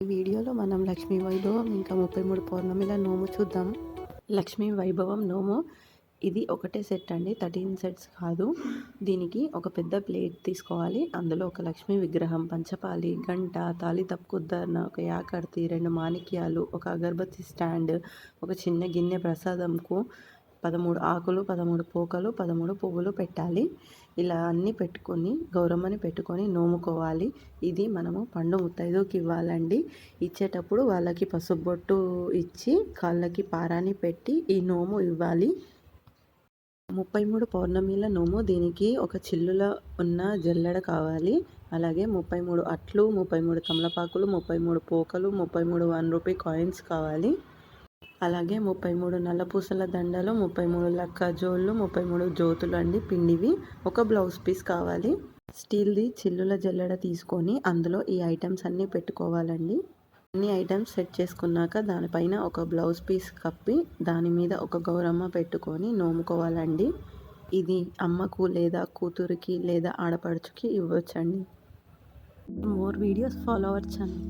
ఈ వీడియోలో మనం లక్ష్మీ వైభవం ఇంకా 33 పౌర్ణమిల నోము చూద్దాం. లక్ష్మీ వైభవం నోము ఇది ఒకటే సెట్ అండి, 13 సెట్స్ కాదు. దీనికి ఒక పెద్ద ప్లేట్ తీసుకోవాలి. అందులో ఒక లక్ష్మీ విగ్రహం, పంచపాలి, గంట, తాళి తప్పుకుద్దర్న, ఒక యాకర్తి, 2 మాణిక్యాలు, ఒక అగరబత్తి స్టాండ్, ఒక చిన్న గిన్నె ప్రసాదంకు 13 ఆకులు, 13 పోకలు, 13 పువ్వులు పెట్టాలి. ఇలా అన్నీ పెట్టుకొని గౌరమ్మని పెట్టుకొని నోముకోవాలి. ఇది మనము పండు ముత్తైదుకి ఇవ్వాలండి. ఇచ్చేటప్పుడు వాళ్ళకి పసుపు బొట్టు ఇచ్చి కాళ్ళకి పారాని పెట్టి ఈ నోము ఇవ్వాలి. 33 పౌర్ణమిల నోము. దీనికి ఒక చిల్లుల ఉన్న జల్లెడ కావాలి. అలాగే 33 అట్లు, 33 తమలపాకులు, 33 పోకలు, 33 1 రూపీ కాయిన్స్ కావాలి. అలాగే 33 నల్లపూసల దండలు, 33 లక్క జోళ్ళు, 33 జ్యోతులు అండి పిండివి. ఒక బ్లౌజ్ పీస్ కావాలి. స్టీల్ది చిల్లుల జల్లెడ తీసుకొని అందులో ఈ ఐటమ్స్ అన్నీ పెట్టుకోవాలండి. అన్ని ఐటమ్స్ సెట్ చేసుకున్నాక దానిపైన ఒక బ్లౌజ్ పీస్ కప్పి దాని మీద ఒక గౌరమ్మ పెట్టుకొని నోముకోవాలండి. ఇది అమ్మకు లేదా కూతురికి లేదా ఆడపడుచుకి ఇవ్వచ్చండి. More videos follow our channel.